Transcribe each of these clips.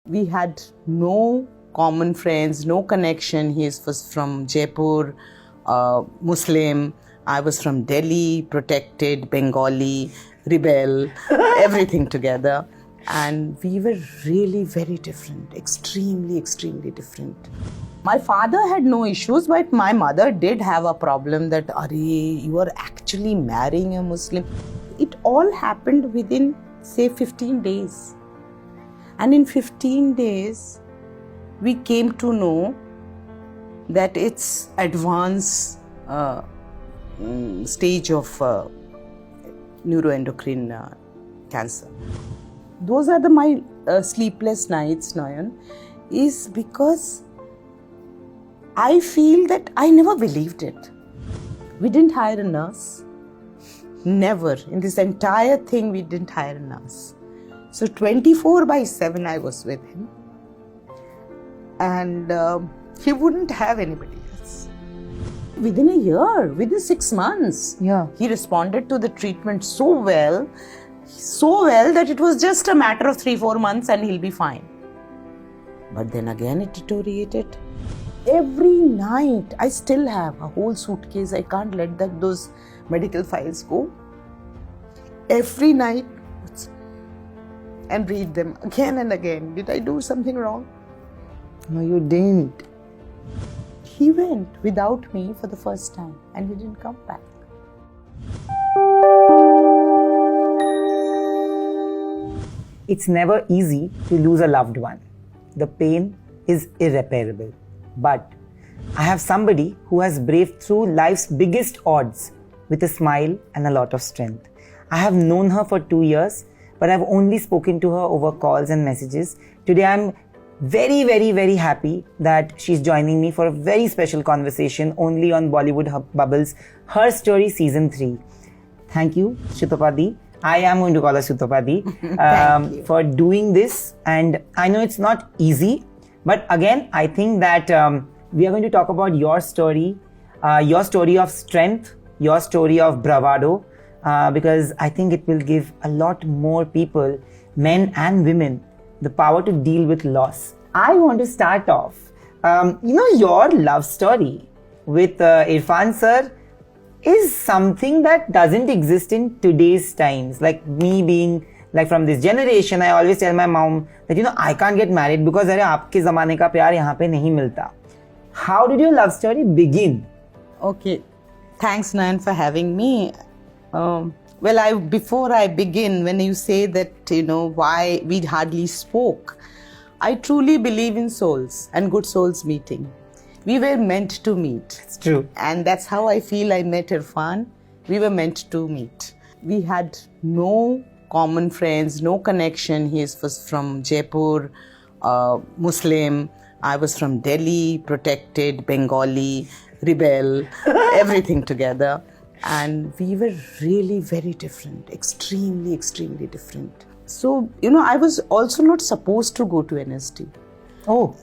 We had no common friends, no connection. He was from Jaipur, Muslim. I was from Delhi, protected, Bengali, rebel, everything together. And we were really very different, extremely, extremely different. My father had no issues, but my mother did have a problem that, Arey, you are actually marrying a Muslim. It all happened within, say, 15 days. And in 15 days, we came to know that it's advanced stage of neuroendocrine cancer. Those are my sleepless nights, Nayan, is because I feel that I never believed it. We didn't hire a nurse. Never. In this entire thing, we didn't hire a nurse. So 24/7 I was with him. And he wouldn't have anybody else. Within a year, within 6 months, he responded to the treatment so well that it was just a matter of 3-4 months and he'll be fine. But then again it deteriorated. Every night, I still have a whole suitcase. I can't let those medical files go. Every night, and read them again and again. Did I do something wrong? No, you didn't. He went without me for the first time and he didn't come back. It's never easy to lose a loved one. The pain is irreparable. But I have somebody who has braved through life's biggest odds with a smile and a lot of strength. I have known her for 2 years, but I've only spoken to her over calls and messages. Today I'm very, very, very happy that she's joining me for a very special conversation only on Bollywood Bubbles, Her Story Season 3. Thank you, Sutapa Di. I am going to call her Sutapa Di for doing this. And I know it's not easy, but again, I think that we are going to talk about your story of strength, your story of bravado, because I think it will give a lot more people, men and women, the power to deal with loss. I want to start off, your love story with Irfan sir is something that doesn't exist in today's times. Like me being like from this generation, I always tell my mom that, I can't get married because aapke zamane ka pyar yahan pe nahi milta. How did your love story begin? Okay, thanks Nayan for having me. Before I begin, when you say that, why we hardly spoke, I truly believe in souls and good souls meeting. We were meant to meet. It's true. And that's how I feel I met Irfan. We were meant to meet. We had no common friends, no connection. He was from Jaipur, Muslim. I was from Delhi, protected, Bengali, rebel, everything together. And we were really very different, extremely, extremely different. So, I was also not supposed to go to NST. Oh.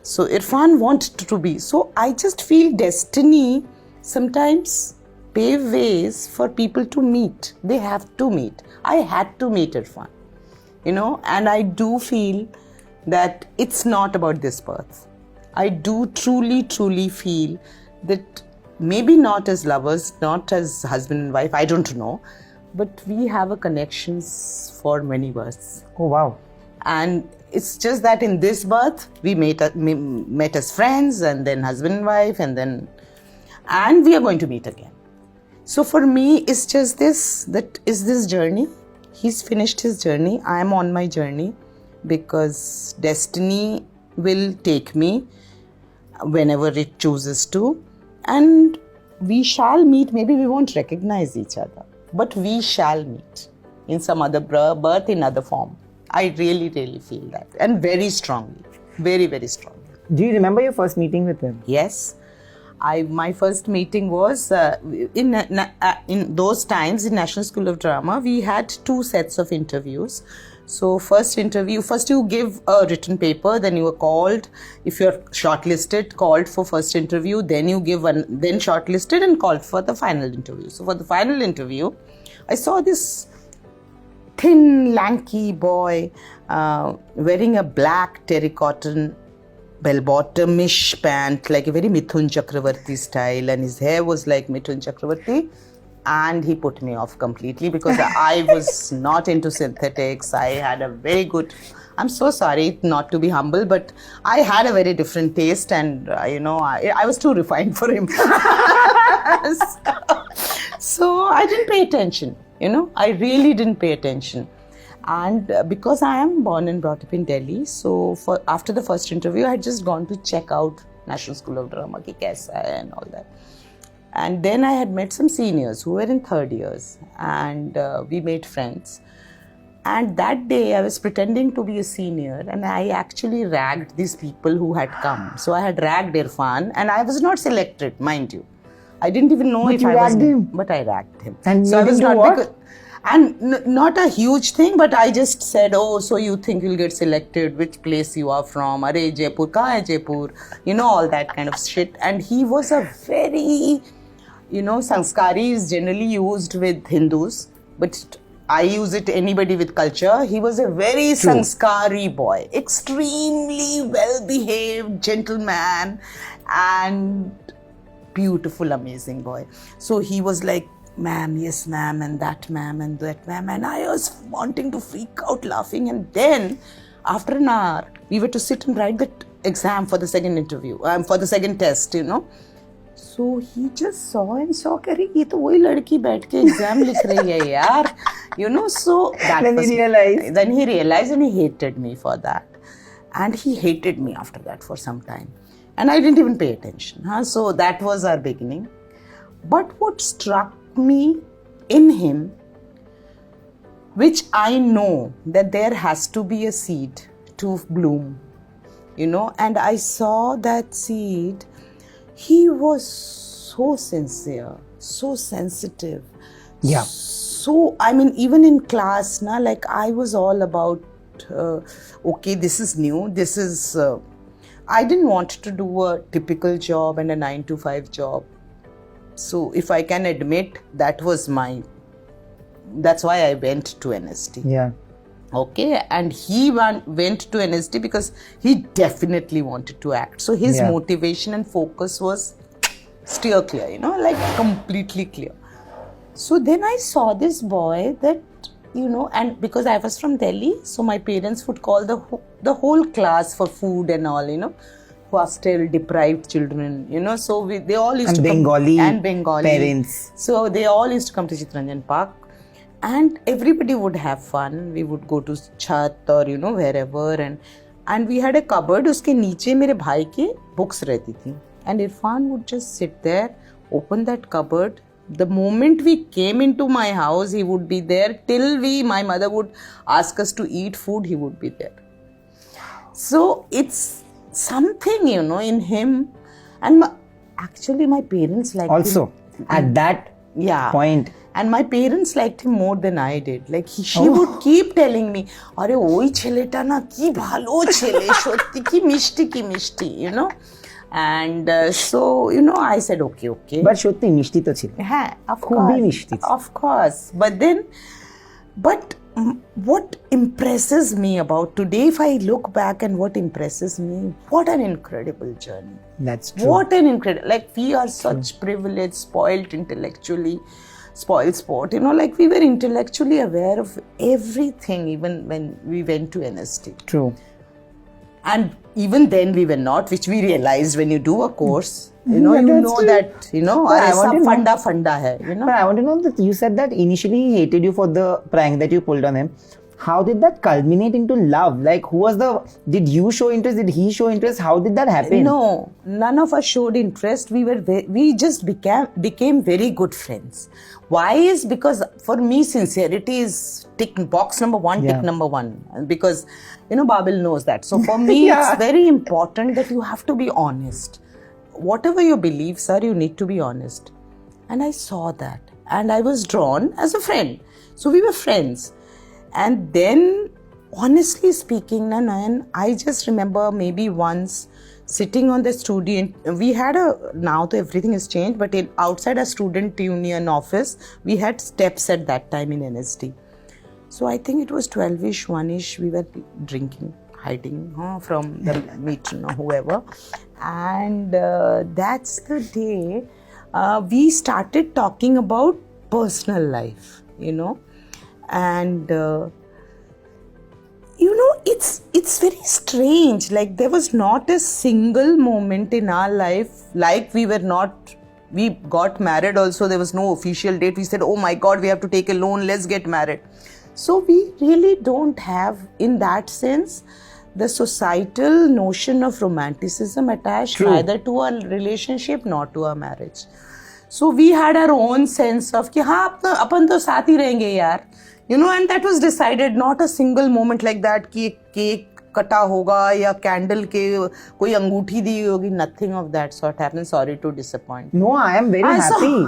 So Irfan wanted to be. So I just feel destiny sometimes pave ways for people to meet. They have to meet. I had to meet Irfan, and I do feel that it's not about this birth. I do truly, truly feel that maybe not as lovers, not as husband and wife, I don't know, but we have a connections for many births. Oh, wow. And it's just that in this birth, we met as friends and then husband and wife and we are going to meet again. So for me, it's just this journey. He's finished his journey. I am on my journey because destiny will take me whenever it chooses to. And we shall meet. Maybe we won't recognize each other, but we shall meet in some other birth, in other form. I really, really feel that. And very strongly. Very, very strongly. Do you remember your first meeting with him? Yes. My first meeting was in those times in National School of Drama. We had 2 sets of interviews. So first you give a written paper, then you are called. If you're shortlisted, called for first interview, then you give one, then shortlisted and called for the final interview. So for the final interview, I saw this thin, lanky boy wearing a black terracotta bell-bottomish pant, like a very Mithun Chakravarti style, and his hair was like Mithun Chakravarti, and he put me off completely because I was not into synthetics. I had a very good, I'm so sorry not to be humble, but I had a very different taste, and I was too refined for him. So I didn't pay attention, I really didn't pay attention. And because I am born and brought up in Delhi, so after the first interview, I had just gone to check out National School of Drama, ki kaisa hai and all that. And then I had met some seniors who were in third years, and we made friends. And that day, I was pretending to be a senior, and I actually ragged these people who had come. So I had ragged Irfan, and I was not selected, mind you. I didn't even know if I was. But I ragged him. And so I was not what? And not a huge thing, but I just said, oh, so you think you'll get selected, which place you are from, are Jaipur, kahan hai Jaipur, all that kind of shit. And he was a very, sanskari is generally used with Hindus, but I use it to anybody with culture. He was a very sanskari boy, extremely well-behaved gentleman and beautiful, amazing boy. So he was like, ma'am, yes ma'am, and that ma'am, and that ma'am, and I was wanting to freak out laughing. And then after an hour, we were to sit and write the exam for the second interview, for the second test, So he just saw and saw, "Kare, ye to wohi ladki baith ke exam likh rahi hai yaar," So that then he realized, and he hated me for that, and he hated me after that for some time, and I didn't even pay attention. So that was our beginning. But what struck me in him, which I know that there has to be a seed to bloom, and I saw that seed. He was so sincere, so sensitive. Yeah. So, even in class, like I was all about, okay, this is new, this is, I didn't want to do a typical job and a 9-to-5 job. So if I can admit, that's why I went to NST. Yeah. Okay, and he went to NST because he definitely wanted to act. So his motivation and focus was steer clear, like completely clear. So then I saw this boy that, and because I was from Delhi, so my parents would call the whole class for food and all, hostel deprived children, so they all used to Bengali come, and Bengali parents. So they all used to come to Chittaranjan Park, and everybody would have fun. We would go to Chat or wherever, and we had a cupboard. Uske niche mere bhai ke books rehti thi, and Irfan would just sit there, open that cupboard. The moment we came into my house, he would be there till my mother would ask us to eat food. He would be there. So it's something, in him. And actually, my parents liked him. Also, at that point. And my parents liked him more than I did. Like, she would keep telling me, "Are oi cheleta na ki bhalo chele, shotti ki mishti, And so, I said, okay. But shotti mishti to chile. Yeah, of course. Of course. But what impresses me about today, if I look back and what impresses me, what an incredible journey. That's true. What an incredible, like we are such privileged, spoiled intellectually, spoiled sport, like we were intellectually aware of everything even when we went to NST. True. And even then we were not, which we realized when you do a course. You know that, funda hai, But I want to know that you said that initially he hated you for the prank that you pulled on him. How did that culminate into love? Like, did you show interest? Did he show interest? How did that happen? No, none of us showed interest. We just became very good friends. Why is because for me, sincerity is box number one, tick number one. Because, Babil knows that. So for me, it's very important that you have to be honest. Whatever your beliefs are, you need to be honest. And I saw that. And I was drawn as a friend. So we were friends. And then, honestly speaking, Nayan, I just remember maybe once sitting on the student, we had now everything has changed, but outside a student union office, we had steps at that time in NSD. So I think it was 12ish, 1ish, we were drinking, hiding from the matron or whoever. And that's the day we started talking about personal life, and it's very strange. Like, there was not a single moment in our life, like we got married also, there was no official date. We said, oh my God, we have to take a loan, let's get married. So we really don't have, in that sense, the societal notion of romanticism attached neither to our relationship nor to our marriage. So we had our own sense of कि हाँ अपन तो साथ ही रहेंगे यार, and that was decided. Not a single moment like that कि cake कटा होगा या कैंडल के कोई अंगूठी दी होगी. Nothing of that sort happened. Sorry to disappoint. No, I am very happy.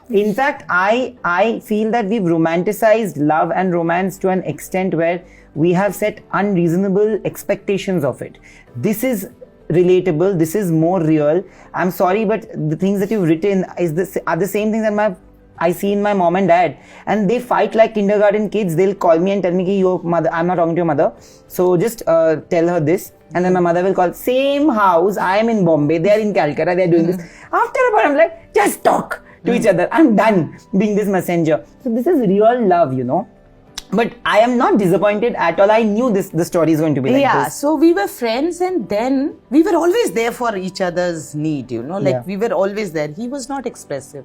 In fact, I feel that we've romanticized love and romance to an extent where we have set unreasonable expectations of it. This is relatable. This is more real. I'm sorry, but the things that you've written are the same things that I see in my mom and dad, and they fight like kindergarten kids. They'll call me and tell me ki your mother, I'm not talking to your mother, so just tell her this, and then my mother will call, same house, I am in Bombay, they are in Calcutta, they are doing this. After a while, I'm like, just talk to each other. I'm done being this messenger. So this is real love, But I am not disappointed at all. I knew the story is going to be like this. Yeah, so we were friends, and then we were always there for each other's need, we were always there. He was not expressive.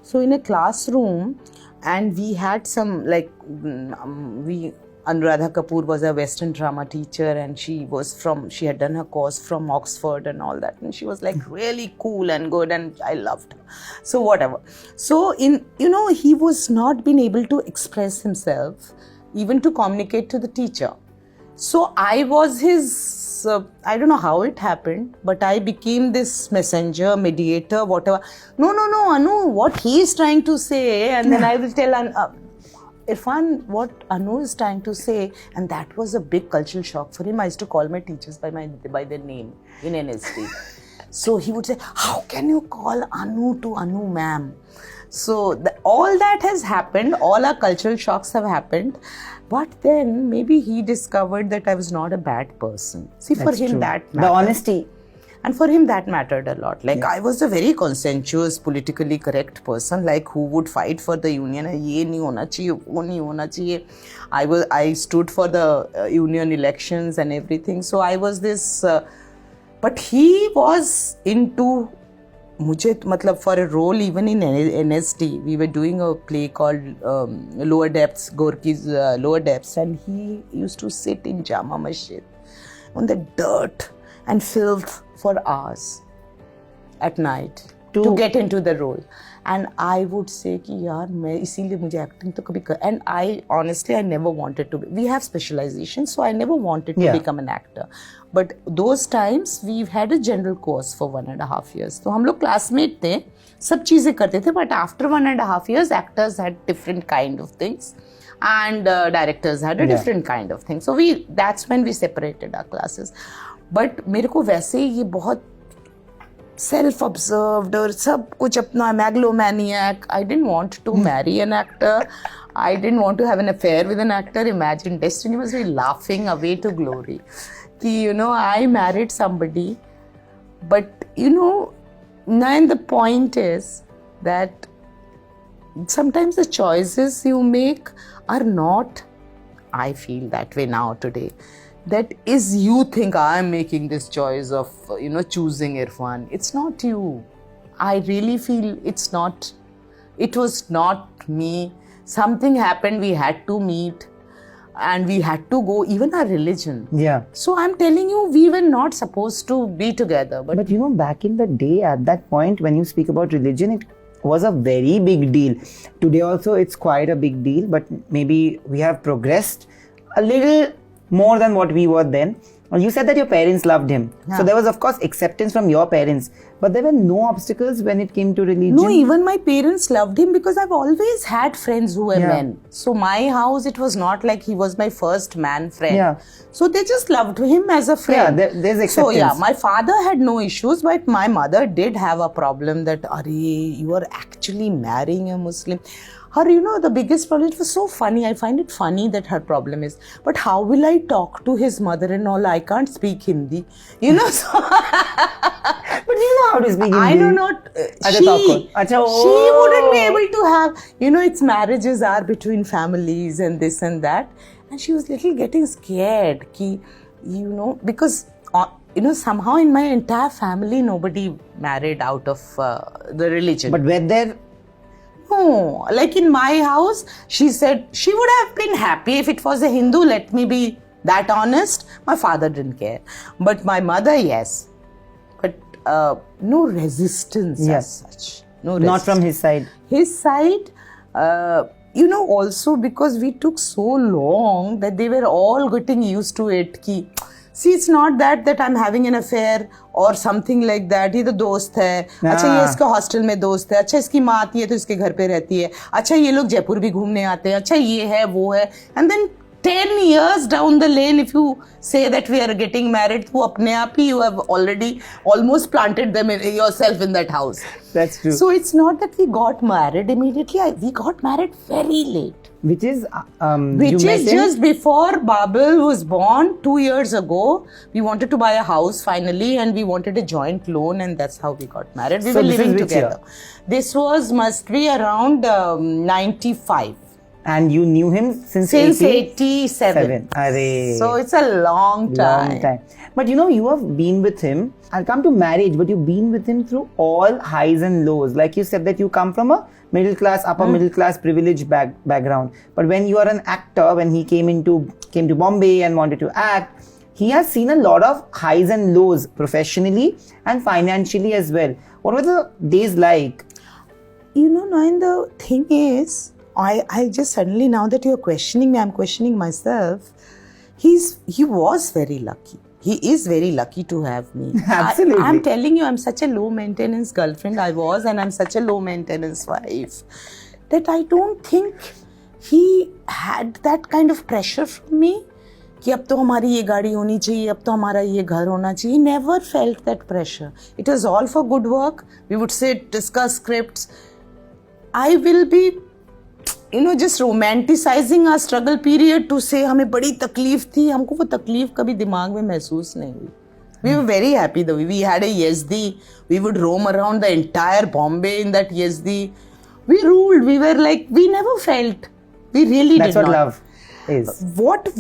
So in a classroom, and we had some, Anuradha Kapoor was a Western drama teacher, and she had done her course from Oxford and all that, and she was like really cool and good, and I loved her. So whatever. So he was not been able to express himself, even to communicate to the teacher. So I was his, I don't know how it happened, but I became this messenger, mediator, whatever. No, Anu, what he is trying to say, and then I will tell Irfan what Anu is trying to say, and that was a big cultural shock for him. I used to call my teachers by their name in NSD. So he would say, how can you call Anu to Anu ma'am? So all that has happened, all our cultural shocks have happened. But then maybe he discovered that I was not a bad person. See, for him that mattered. The honesty. And for him that mattered a lot. I was a very conscientious, politically correct person, who would fight for the union. Ye nahi hona chahiye, wo nahi hona chahiye. I stood for the union elections and everything. So I was this, but he was into for a role even in NSD, we were doing a play called Lower Depths, Gorky's Lower Depths, and he used to sit in Jama Masjid on the dirt and filth for hours at night to get into the role. And I would say कि यार मैं इसीलिए मुझे acting तो कभी and I honestly never wanted to be. We have specialization, so I never wanted to become an actor. But those times we've had a general course for 1.5 years. तो हम लोग classmate थे, सब चीजें करते थे. But after 1.5 years, actors had different kind of things, and directors had a different kind of thing. So that's when we separated our classes. But मेरे को वैसे ही ये बहुत self-observed और सब कुछ अपना megalomaniac. I didn't want to marry an actor. I didn't want to have an affair with an actor. Imagine, destiny must be laughing away to glory. I married somebody. But, then the point is that sometimes the choices you make are not, I feel that way now today. That is, you think I'm making this choice of, choosing Irfan. It's not you. I really feel it's not. It was not me. Something happened. We had to meet and we had to go, even our religion. Yeah. So I'm telling you, we were not supposed to be together. But back in the day, at that point, when you speak about religion, it was a very big deal. Today also, it's quite a big deal, but maybe we have progressed a little more than what we were then. You said that your parents loved him. Yeah. So there was, of course, acceptance from your parents. But there were no obstacles when it came to religion. No, even my parents loved him because I've always had friends who were men. So my house, it was not like he was my first man friend. Yeah. So they just loved him as a friend. Yeah, there's acceptance. So my father had no issues, but my mother did have a problem that, you are actually marrying a Muslim. her, the biggest problem, it was so funny. I find it funny that her problem is, but how will I talk to his mother-in-law? I can't speak Hindi. So But you know how to speak Hindi. I do not. She wouldn't be able to have, its marriages are between families and this and that. And she was little getting scared, because, somehow in my entire family, nobody married out of the religion. But were there? No, like in my house, she said she would have been happy if it was a Hindu, let me be that honest. My father didn't care. But my mother, yes. But no resistance as such. No resistance. Not from his side. His side, also because we took so long that they were all getting used to it. See, it's not that I'm having an affair or something like that. ये तो दोस्त है. अच्छा ये इसका hostel में दोस्त है. अच्छा इसकी माँ आती है तो इसके घर पे रहती है. अच्छा ये लोग जयपुर भी घूमने आते हैं. अच्छा ये है वो है. And then 10 years down the lane, if you say that we are getting married, तो अपने आप ही you have already almost planted them yourself in that house. That's true. So it's not that we got married immediately. We got married very late. Which is just before Babel was born 2 years ago. We wanted to buy a house finally, and we wanted a joint loan, and that's how we got married. We were living together. This must be around 95. And you knew him since 87. So it's a long time. But you have been with him. I'll come to marriage, but you've been with him through all highs and lows. Like you said that you come from a middle class, upper middle class privileged background. But when you are an actor, when he came to Bombay and wanted to act, he has seen a lot of highs and lows professionally and financially as well. What were the days like? Nayan, the thing is, I just suddenly, now that you're questioning me, I'm questioning myself. He was very lucky. He is very lucky to have me. Absolutely. I'm telling you, I'm such a low maintenance girlfriend I was, and I'm such a low maintenance wife, that I don't think he had that kind of pressure from me. कि अब तो हमारी ये गाड़ी होनी चाहिए, अब तो हमारा ये घर होना चाहिए. He never felt that pressure. It was all for good work. We would sit, discuss scripts. I will be just romanticizing our struggle period to say हमें बड़ी तकलीफ थी. हमको वो तकलीफ कभी दिमाग में महसूस नहीं हुई. We were very happy though. We had a Yezdi. We would roam around the entire Bombay in that Yezdi. We ruled. We were like, we never felt. We really did not. That's what love is.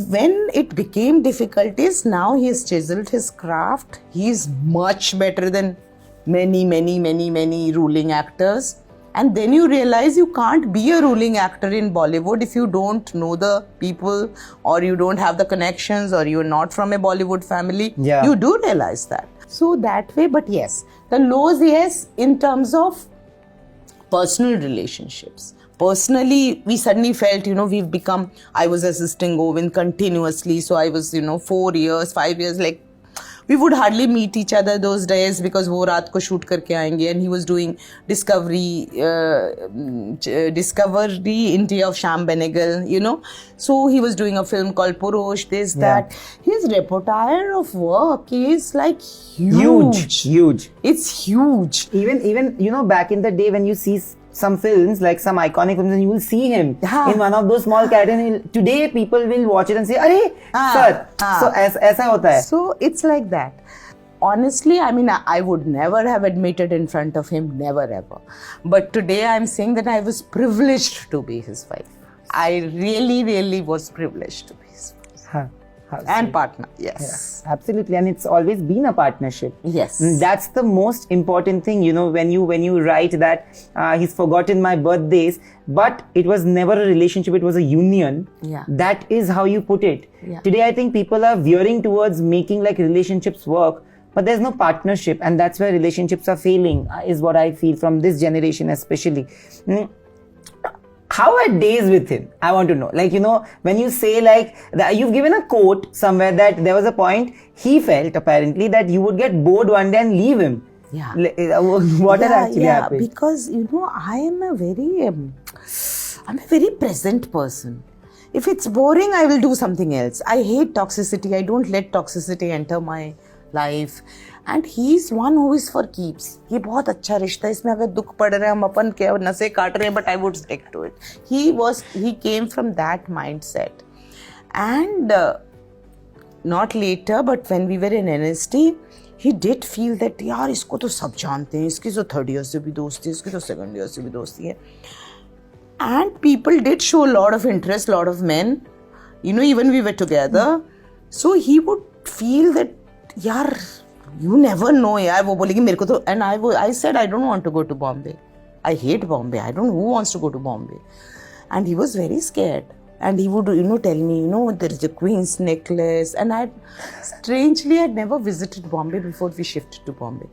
When it became difficult is now he has chiseled his craft. He is much better than many ruling actors. And then you realize you can't be a ruling actor in Bollywood if you don't know the people, or you don't have the connections, or you're not from a Bollywood family. Yeah. You do realize that. So that way, but yes, the lows, yes, in terms of personal relationships. Personally, we suddenly felt, we've become, I was assisting Govind continuously. So I was, 4 years, 5 years, like, we would hardly meet each other those days because वो रात को shoot करके आएंगे, and he was doing Discovery India of Shyam Benegal, So he was doing a film called Purush, this, that. His repertoire of work is like huge. It's huge. Even back in the day when you see some films, like some iconic films, and you will see him in one of those small characters. Today, people will watch it and say, "Arey, sir." So, ऐसा होता है. So it's like that. Honestly, I would never have admitted in front of him, never ever. But today, I'm saying that I was privileged to be his wife. I really, really was privileged to be his wife. And partner, yes. Yeah, absolutely, and it's always been a partnership. Yes. That's the most important thing, when you write that he's forgotten my birthdays, but it was never a relationship, it was a union. Yeah. That is how you put it. Yeah. Today, I think people are veering towards making like relationships work, but there's no partnership, and that's where relationships are failing, is what I feel from this generation especially. How are days with him? I want to know. Like, when you say like, you've given a quote somewhere that there was a point he felt apparently that you would get bored one day and leave him. Yeah. What had actually happened? Because, I am a very present person. If it's boring, I will do something else. I hate toxicity. I don't let toxicity enter my life, and he's one who is for keeps. ये बहुत अच्छा रिश्ता है, इसमें अगर दुख पड़ रहे हैं हम अपन क्या नसें काट रहे हैं, but I would stick to it. He came from that mindset, and not later, but when we were in NST, he did feel that यार इसको तो सब जानते हैं, इसकी तो थर्ड ईयर से भी दोस्ती है, इसकी तो सेकंड ईयर से भी दोस्ती है. And people did show a lot of interest, lot of men, even we were together. So he would feel that यार you never know यार, वो बोलेगी मेरे को तो, and I said I don't want to go to Bombay. I hate Bombay. I don't know who wants to go to Bombay. And he was very scared. And he would, tell me, there is a queen's necklace. And strangely, I'd never visited Bombay before we shifted to Bombay.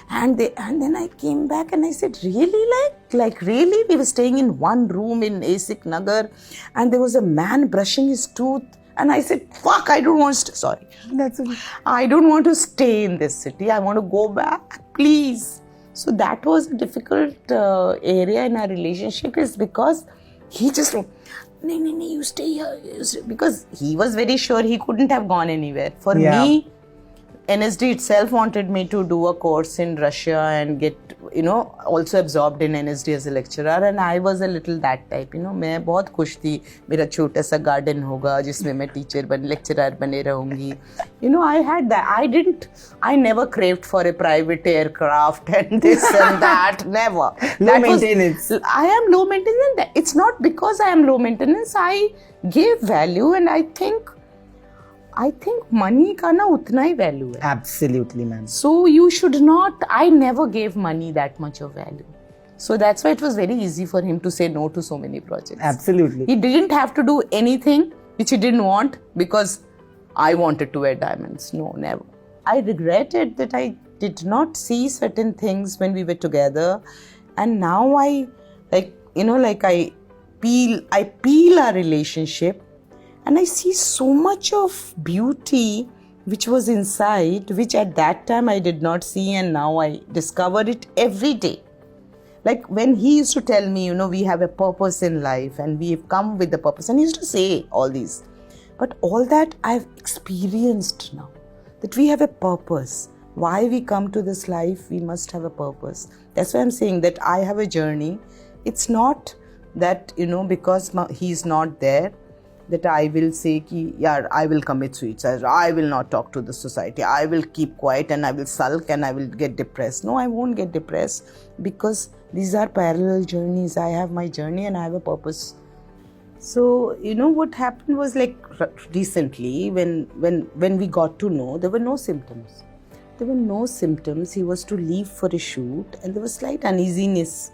And then I came back and I said, really? Like really? We were staying in one room in Asik Nagar, and there was a man brushing his tooth. And I said, fuck, I don't want to sorry. That's okay. I don't want to stay in this city. I want to go back, please. So that was a difficult area in our relationship, is because he just, no, you stay here. Because he was very sure he couldn't have gone anywhere. For me, NSD itself wanted me to do a course in Russia and get, also absorbed in NSD as a lecturer. And I was a little that type, मैं बहुत खुश थी, मेरा छोटा सा garden होगा जिसमें मैं lecturer बने रहूँगी. I had that. I never craved for a private aircraft and this and that, never. Low maintenance. I am low maintenance. It's not because I am low maintenance. I gave value, and I think money का ना उतना ही value है. Absolutely, ma'am. So you should not, I never gave money that much of value. So that's why it was very easy for him to say no to so many projects. Absolutely. He didn't have to do anything which he didn't want because I wanted to wear diamonds. No, never. I regretted that I did not see certain things when we were together. And now I peel our relationship. And I see so much of beauty which was inside, which at that time I did not see, and now I discover it every day. Like when he used to tell me, we have a purpose in life and we've come with the purpose. And he used to say all these. But all that I've experienced now. That we have a purpose. Why we come to this life, we must have a purpose. That's why I'm saying that I have a journey. It's not that, because he's not there, that I will say, I will commit suicide, I will not talk to the society, I will keep quiet and I will sulk and I will get depressed. No, I won't get depressed, because these are parallel journeys. I have my journey and I have a purpose. So, what happened was, like recently when we got to know, there were no symptoms. There were no symptoms. He was to leave for a shoot and there was slight uneasiness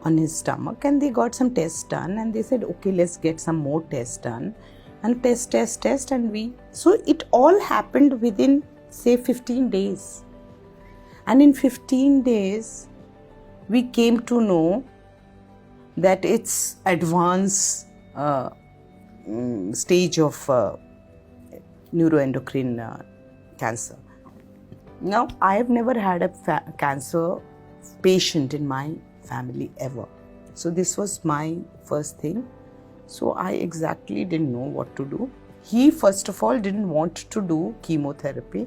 on his stomach, and they got some tests done and they said, okay, let's get some more tests done, and test, and so it all happened within say 15 days. And in 15 days, we came to know that it's advanced stage of neuroendocrine cancer. Now, I have never had a cancer patient in my family ever. So this was my first thing. So I exactly didn't know what to do. He first of all didn't want to do chemotherapy.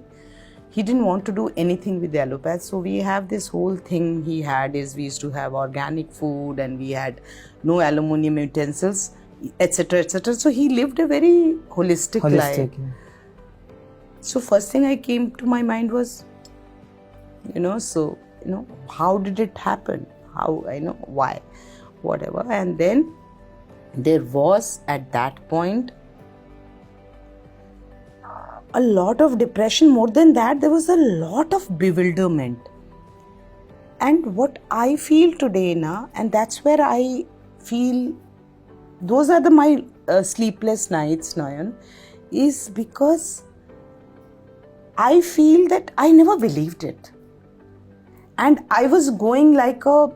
He didn't want to do anything with the allopath. So we have this whole thing he had is we used to have organic food and we had no aluminum utensils, etc., etc. So he lived a very holistic life. Yeah. So first thing I came to my mind was, how did it happen? How, why, whatever. And then there was at that point a lot of depression. More than that, there was a lot of bewilderment. And what I feel today now, and that's where I feel, those are my sleepless nights, Nayan, is because I feel that I never believed it. And I was going like a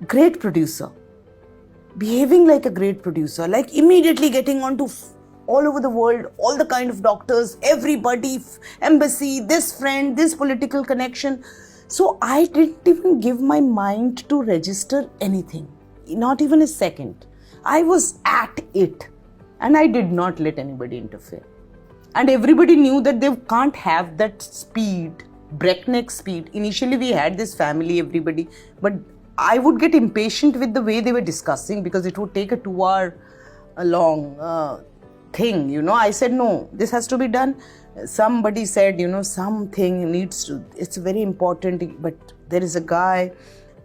great producer, behaving like a great producer, like immediately getting onto all over the world, all the kind of doctors, everybody, embassy, this friend, this political connection. So I didn't even give my mind to register anything, not even a second. I was at it and I did not let anybody interfere. And everybody knew that they can't have that speed, breakneck speed. Initially, we had this family, everybody, but I would get impatient with the way they were discussing because it would take a 2 hour long thing, you know. I said, no, this has to be done. Somebody said, you know, something needs to, it's very important, but there is a guy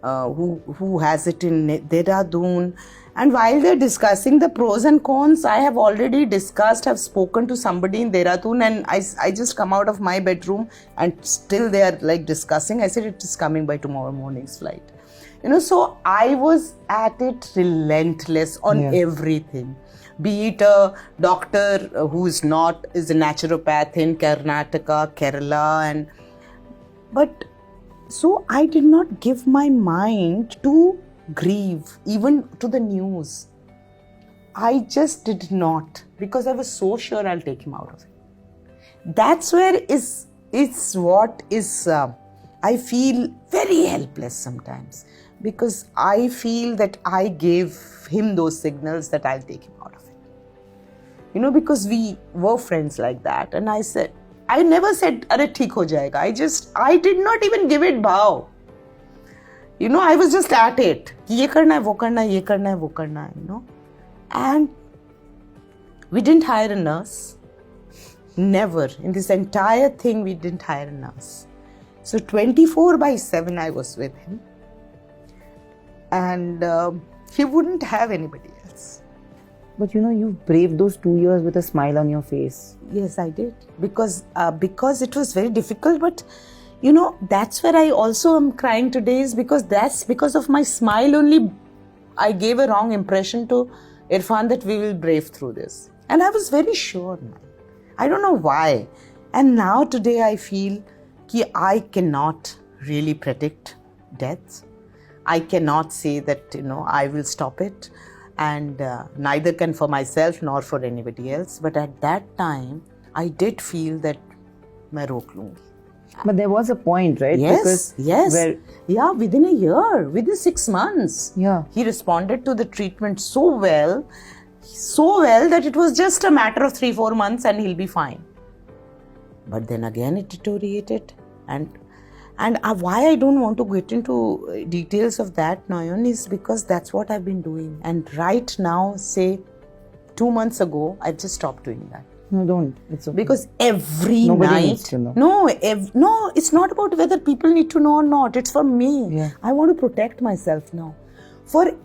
who has it in Dehradun. And while they're discussing the pros and cons, I have already discussed, have spoken to somebody in Dehradun, and I just come out of my bedroom and still they are like discussing. I said, it is coming by tomorrow morning's flight. You know, so I was at it relentless on everything. Be it a doctor who is a naturopath in Karnataka, Kerala, but so I did not give my mind to grieve, even to the news. I just did not, because I was so sure I'll take him out of it. That's where I feel very helpless sometimes, because I feel that I gave him those signals that I'll take him out of it. You know, because we were friends like that, and I never said, "Arey, theek ho jayega." I did not even give it bhav. You know, I was just at it. Ye karna hai, wo karna hai, ye karna hai, wo karna hai, you know. And we didn't hire a nurse. Never. In this entire thing, we didn't hire a nurse. So 24/7 I was with him. And he wouldn't have anybody else. But you know, you braved those 2 years with a smile on your face. Yes, I did. Because it was very difficult, but you know, that's where I also am crying today, is because of my smile only I gave a wrong impression to Irfan that we will brave through this. And I was very sure, man. I don't know why. And now today I feel that I cannot really predict death. I cannot say that, you know, I will stop it. And neither can for myself nor for anybody else. But at that time, I did feel that मैं रोक लूँगी. But there was a point, right? Yes. Within a year, within 6 months. Yeah. He responded to the treatment so well that it was just a matter of 3-4 months and he'll be fine. But then again it deteriorated. And why I don't want to get into details of that, Nayan, is because that's what I've been doing. And right now, say 2 months ago, I've just stopped doing that. No, don't. It's okay. Because every Nobody night... needs to know. No, it's not about whether people need to know or not. It's for me. Yeah. I want to protect myself now. For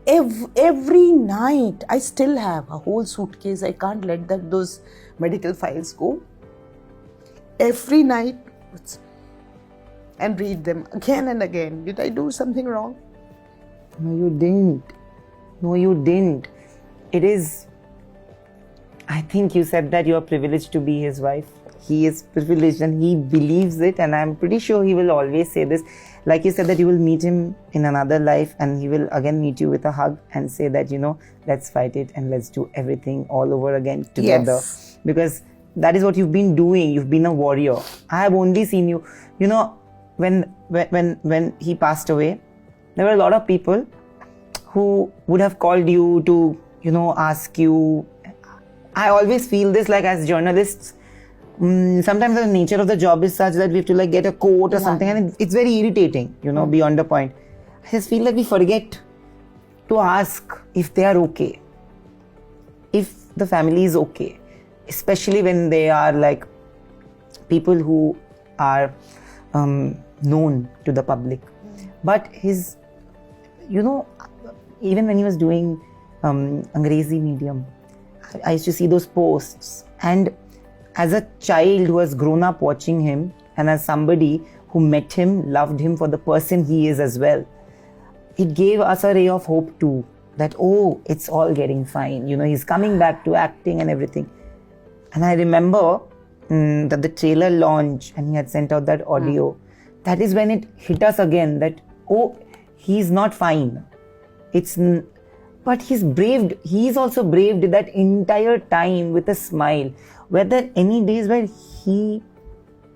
every night, I still have a whole suitcase. I can't let those medical files go. Every night, and read them again and again. Did I do something wrong? No, you didn't. It is... I think you said that you are privileged to be his wife. He is privileged and he believes it, and I'm pretty sure he will always say this. Like you said that you will meet him in another life and he will again meet you with a hug and say that, you know, let's fight it and let's do everything all over again together. Yes. Because that is what you've been doing. You've been a warrior. I have only seen you. You know, when he passed away, there were a lot of people who would have called you to, you know, ask you. I always feel this, like, as journalists, sometimes the nature of the job is such that we have to like get a quote or something, and it's very irritating, you know, beyond the point. I just feel like we forget to ask if they are okay, if the family is okay, especially when they are like people who are known to the public. But his, you know, even when he was doing Angrezi medium, I used to see those posts, and as a child who has grown up watching him, and as somebody who met him, loved him for the person he is as well, it gave us a ray of hope too, that, oh, it's all getting fine, you know, he's coming back to acting and everything. And I remember that the trailer launch and he had sent out that audio, that is when it hit us again that, oh, he's not fine. But he's also braved that entire time with a smile. Were there any days where he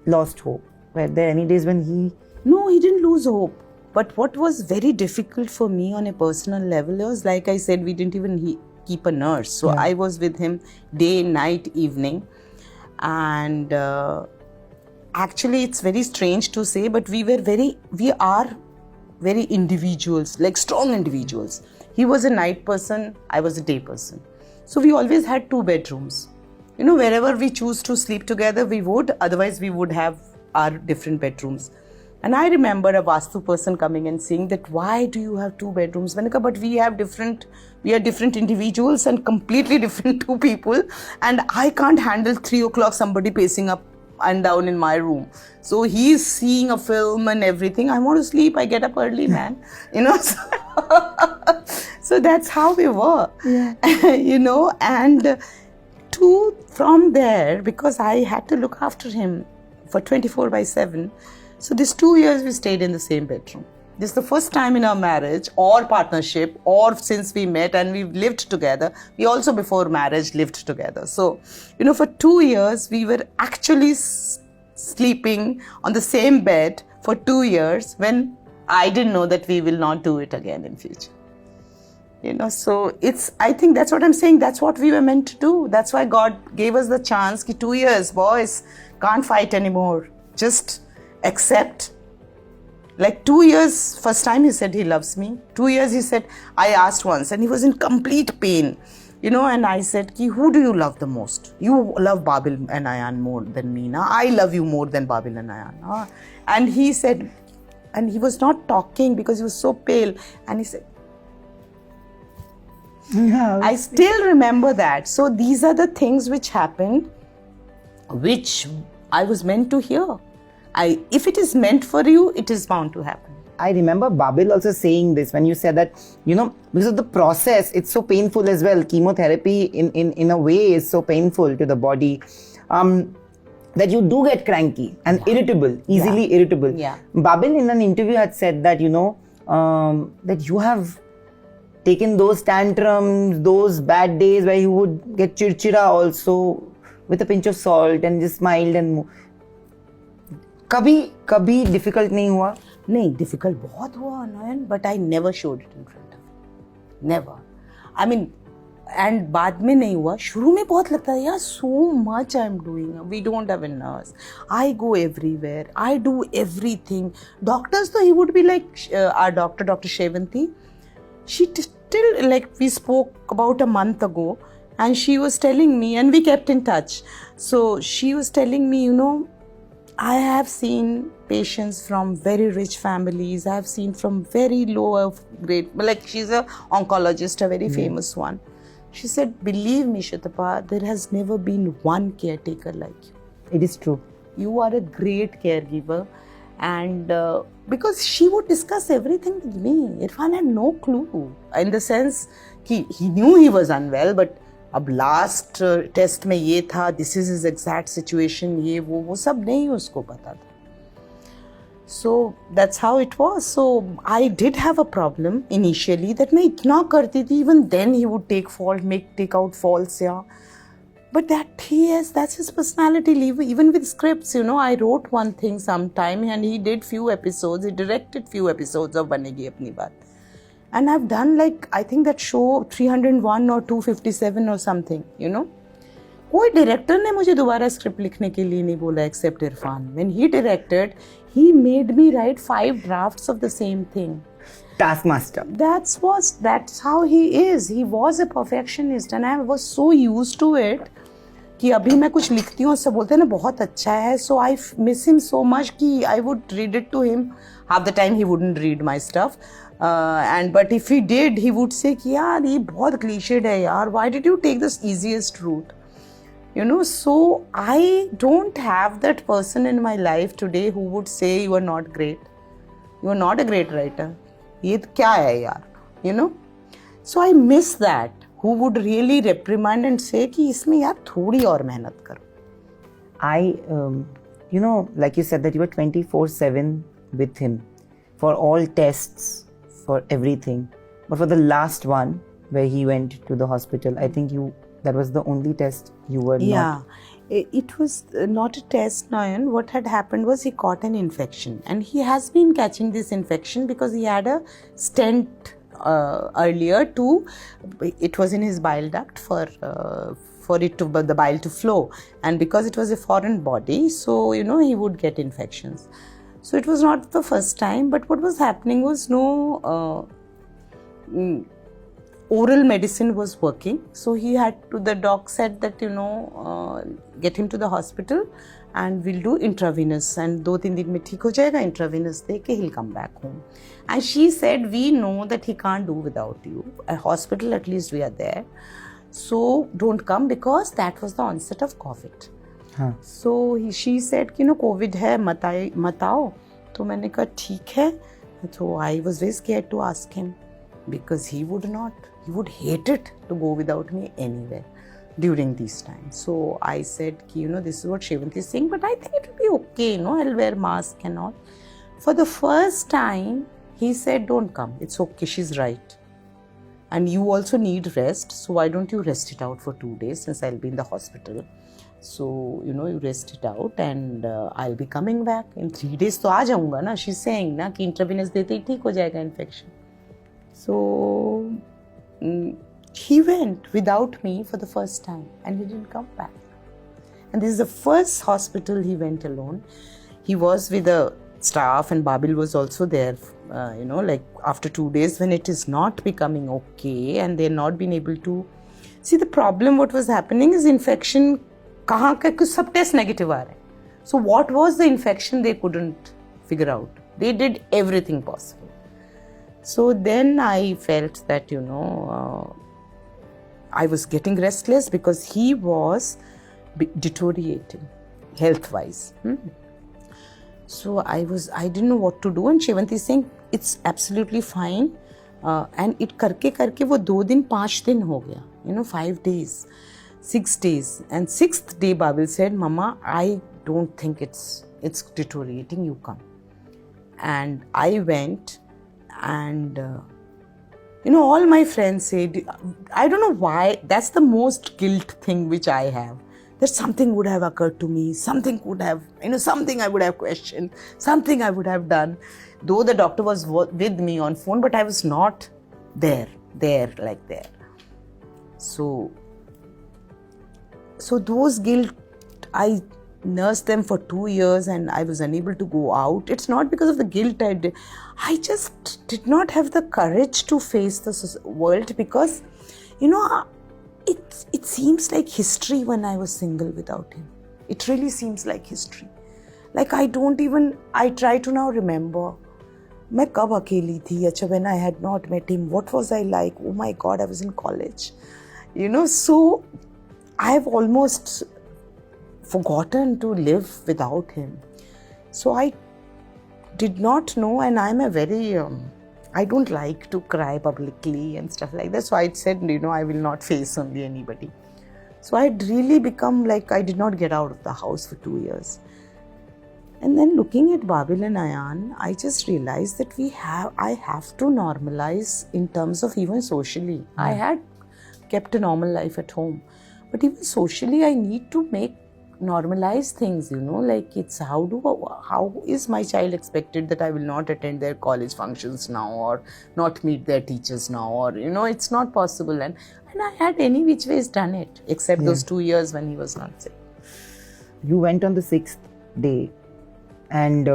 lost hope? Were there any days when he... No, he didn't lose hope. But what was very difficult for me on a personal level was, like I said, we didn't even keep a nurse. So I was with him day, night, evening. and actually it's very strange to say, but we are very individuals, like strong individuals. He was a night person, I was a day person. So we always had 2 bedrooms. Wherever we choose to sleep together, we would. Otherwise, we would have our different bedrooms. And I remember a Vastu person coming and saying that, why do you have 2 bedrooms? Manika, but we are different individuals and completely different 2 people. And I can't handle 3 o'clock somebody pacing up and down in my room. So he's seeing a film and everything. I want to sleep. I get up early, man. So that's how we were. Yeah. And from there, because I had to look after him for 24/7. So these 2 years we stayed in the same bedroom. This is the first time in our marriage or partnership or since we met, and we've lived together. We also before marriage lived together. So, for 2 years we were actually sleeping on the same bed for 2 years when I didn't know that we will not do it again in future. So I think that's what I'm saying. That's what we were meant to do. That's why God gave us the chance. 2 years, boys, can't fight anymore. Just accept. Like 2 years, first time he said he loves me. 2 years he said, I asked once and he was in complete pain. And I said, who do you love the most? You love Babil and Ayan more than me. Now I love you more than Babil and Ayan. And he said, and he was not talking because he was so pale. And he said, I still remember that. So these are the things which happened, which I was meant to hear. If it is meant for you, it is bound to happen. I remember Babil also saying this when you said that, because of the process, it's so painful as well. Chemotherapy in a way is so painful to the body that you do get cranky and irritable, easily irritable. Yeah. Babil in an interview had said that, that you have taken those tantrums, those bad days where you would get chirchira also with a pinch of salt and just smiled and कभी difficult नहीं हुआ? नहीं, difficult बहुत हुआ नयन, but I never showed it in front of him. Never. I mean, and बाद में नहीं हुआ. शुरू में बहुत लगता है यार, so much I'm doing. We don't have a nurse. I go everywhere. I do everything. Doctors, though, he would be like our doctor, Dr. Shevanti. She still, like, we spoke about a month ago, and she was telling me, and we kept in touch. So she was telling me, I have seen patients from very rich families. I have seen from very lower grade. Like, she's an oncologist, a very famous one. She said, believe me, Sutapa, there has never been one caretaker like you. It is true. You are a great caregiver. And because she would discuss everything with me. Irfan had no clue. In the sense, he knew he was unwell, but अब last test में ये था, this is his exact situation, ये वो सब नहीं उसको पता था. So that's how it was. So I did have a problem initially that मैं इतना करती थी, even then he would take out faults, या but that's his personality. Even with scripts, I wrote one thing sometime and he did few episodes, he directed few episodes of Banegi Apni Baat. And I've done, like, I think that show 301 or 257 or something, कोई director ने मुझे दोबारा script लिखने के लिए नहीं बोला except Irfan. When he directed, he made me write 5 drafts of the same thing. Taskmaster. That's how he is. He was a perfectionist and I was so used to it कि अभी मैं कुछ लिखती हूँ और सब बोलते हैं ना बहुत अच्छा है. So I miss him so much कि I would read it to him. Half the time he wouldn't read my stuff. But if he did, he would say कि यार ये बहुत cliched है यार. Why did you take this easiest route? So I don't have that person in my life today who would say you are not great. You are not a great writer. ये क्या है यार? So I miss that. Who would really reprimand and say कि इसमें यार थोड़ी और मेहनत करो. I, like you said that you were 24/7 with him for all tests, for everything. But for the last one where he went to the hospital, I think that was the only test you were not. Yeah, it was not a test, Nayan. What had happened was he caught an infection and he has been catching this infection because he had a stent earlier it was in his bile duct for for it to the bile to flow, and because it was a foreign body, so he would get infections. So it was not the first time, but what was happening was oral medicine was working, so he had to, the doc said that get him to the hospital and we'll do intravenous, and 2-3 दिन में ठीक हो जाएगा, intravenous दे के he'll come back home. And she said, we know that he can't do without you. At hospital at least we are there, so don't come, because that was the onset of COVID. So she said कि COVID है, मत आओ. तो मैंने कहा ठीक है. So I was very scared to ask him, because he would hate it to go without me anywhere during these times. So I said, this is what Shrevanti is saying, but I think it will be okay, I'll wear mask and all. For the first time, he said, don't come, it's okay, she's right. And you also need rest, so why don't you rest it out for 2 days, since I'll be in the hospital. So, you rest it out, and I'll be coming back. In 3 days तो आ जाऊँगा ना, she's saying ना कि intravenous देते ही ठीक हो जाएगा infection. So, he went without me for the first time, and he didn't come back. And this is the first hospital he went alone. He was with the staff, and Babil was also there, like after 2 days when it is not becoming okay and they're not being able to... See, the problem what was happening is infection, kahan ka kuch sab test negative aa rahe. So what was the infection they couldn't figure out. They did everything possible. So then I felt that, I was getting restless because he was deteriorating health-wise. So I didn't know what to do, and Shrevanti is saying, it's absolutely fine. And it karke wo 2 दिन 5 दिन हो गया, 5 days, 6 days. And 6th day Babil said, Mama, I don't think it's deteriorating, you come. And I went, and all my friends said, I don't know why, that's the most guilt thing which I have, that something would have occurred to me, something would have, something I would have questioned, something I would have done. Though the doctor was with me on phone, but I was not there. So those guilt, I nursed them for 2 years, and I was unable to go out. It's not because of the guilt I just did not have the courage to face the world, because, it seems like history when I was single without him. It really seems like history. Like I try to now remember, मैं कब अकेली थी, अच्छा when I had not met him, what was I like? Oh my God, I was in college. So I have almost forgotten to live without him. So I did not know, and I'm a very, I don't like to cry publicly and stuff like that. So I said, I will not face only anybody. So I had really become like, I did not get out of the house for 2 years. And then looking at Babil and Ayan, I just realized that I have to normalize in terms of even socially. I had kept a normal life at home, but even socially I need to normalize things, like it's how is my child expected that I will not attend their college functions now, or not meet their teachers now, or it's not possible. And I had any which ways done it, except those 2 years when he was not sick. You went on the 6th day. And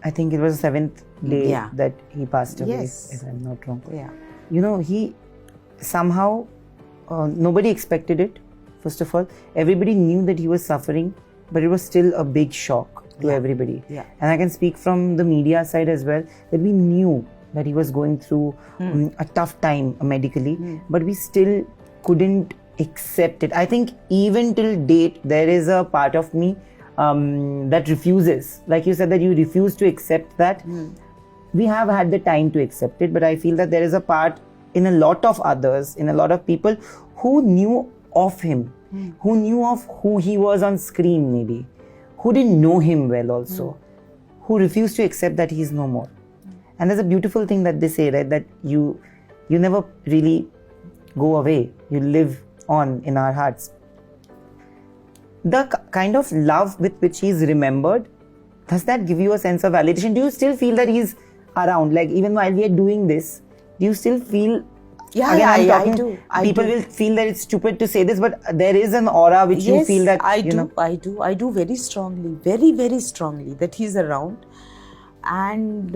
I think it was the 7th day that he passed away, if I'm not wrong. Yeah. He somehow, nobody expected it, first of all. Everybody knew that he was suffering, but it was still a big shock to everybody. Yeah. And I can speak from the media side as well, that we knew that he was going through a tough time medically, but we still couldn't accept it. I think even till date, there is a part of me that refuses, like you said, that you refuse to accept that. We have had the time to accept it, but I feel that there is a part in a lot of others, in a lot of people who knew of him, who knew of who he was on screen maybe, who didn't know him well also, who refused to accept that he is no more. And there's a beautiful thing that they say, right, that you never really go away, you live on in our hearts. The kind of love with which he's remembered, does that give you a sense of validation? Do you still feel that he's around? Like even while we are doing this, do you still feel Yeah, Again, I'm I talking, do. people will feel that it's stupid to say this, but there is an aura which you Yes, feel that, I you do. know. I do very strongly, very, very strongly that he's around. And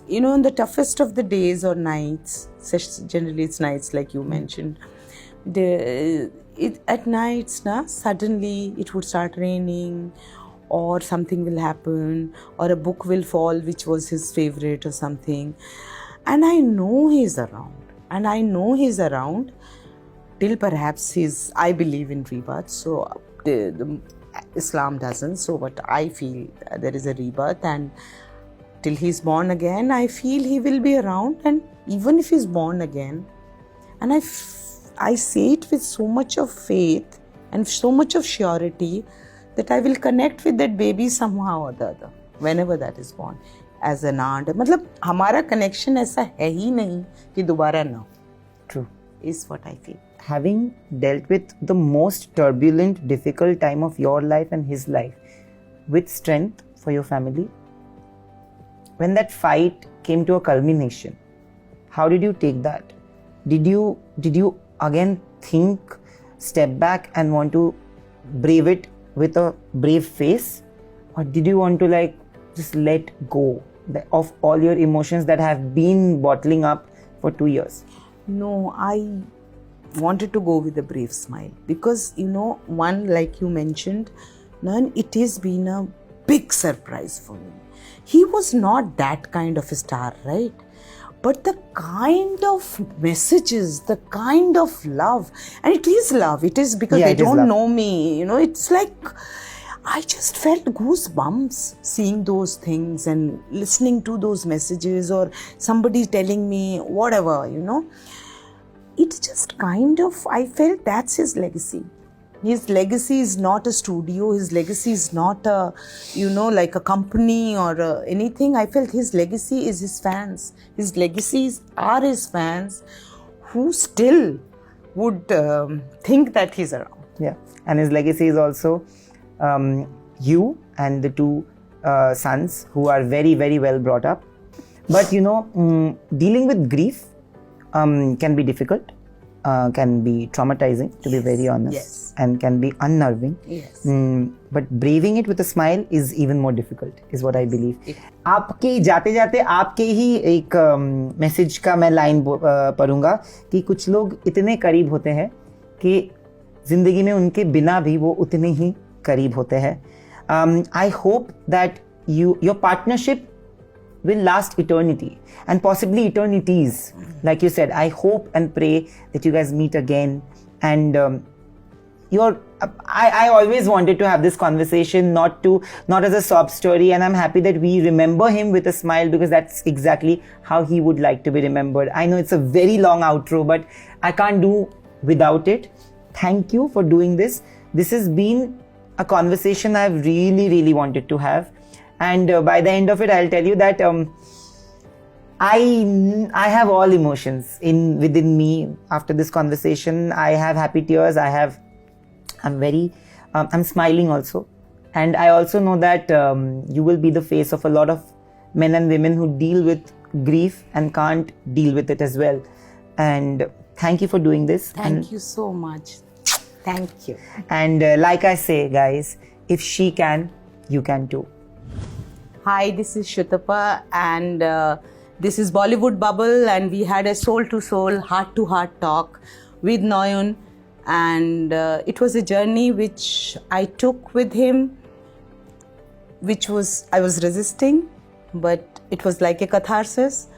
you know, in the toughest of the days or nights, generally it's nights like you mentioned, at nights suddenly it would start raining, or something will happen, or a book will fall which was his favorite or something, and I know he's around, till perhaps I believe in rebirth, so the Islam doesn't, so but I feel there is a rebirth, and till he's born again, I feel he will be around. And even if he's born again, and I say it with so much of faith and so much of surety that I will connect with that baby somehow or the other, whenever that is born, as an aunt. मतलब हमारा connection ऐसा है ही नहीं कि दोबारा ना हो. True. Is what I feel. Having dealt with the most turbulent, difficult time of your life and his life with strength for your family, when that fight came to a culmination, how did you take that? Did you again think, step back and want to brave it with a brave face, or did you want to like just let go of all your emotions that have been bottling up for 2 years? No, I wanted to go with a brave smile, because you know, one, like you mentioned, Nan, it has been a big surprise for me. He was not that kind of a star, right? But the kind of messages, the kind of love, and it is love, it is because they don't know me, you know, it's like I just felt goosebumps seeing those things and listening to those messages, or somebody telling me whatever, you know. It just kind of, I felt that's his legacy. His legacy is not a studio. His legacy is not a, you know, like a company or anything. I felt his legacy is his fans. His legacies are his fans who still would think that he's around. Yeah, and his legacy is also you and the two sons who are very, very well brought up. But you know, dealing with grief can be difficult, can be traumatizing, to be very honest, and can be unnerving. But braving it with a smile is even more difficult, is what I believe. आपके जाते जाते आपके ही एक message का मैं line पढ़ूंगा कि कुछ लोग इतने करीब होते हैं कि जिंदगी में उनके बिना भी वो उतने ही करीब होते हैं. I hope that your partnership will last eternity and possibly eternities. Like you said, I hope and pray that you guys meet again. And I always wanted to have this conversation, not as a sob story, and I'm happy that we remember him with a smile, because that's exactly how he would like to be remembered. I know it's a very long outro, but I can't do without it. Thank you for doing this. This has been a conversation I've really, really wanted to have. And by the end of it, I'll tell you that I have all emotions within me after this conversation. I have happy tears. I'm smiling also. And I also know that you will be the face of a lot of men and women who deal with grief and can't deal with it as well. And thank you for doing this. Thank you so much. Thank you. And like I say, guys, if she can, you can too. Hi, this is Sutapa, and this is Bollywood Bubble, and we had a soul-to-soul, heart-to-heart talk with Noyan, and it was a journey which I took with him, I was resisting, but it was like a catharsis,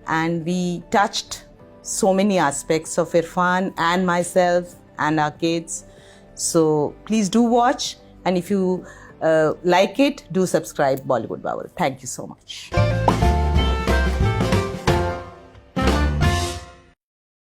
and we touched so many aspects of Irfan and myself and our kids. So please do watch, and if you like it, do subscribe Bollywood Bubble. Thank you so much.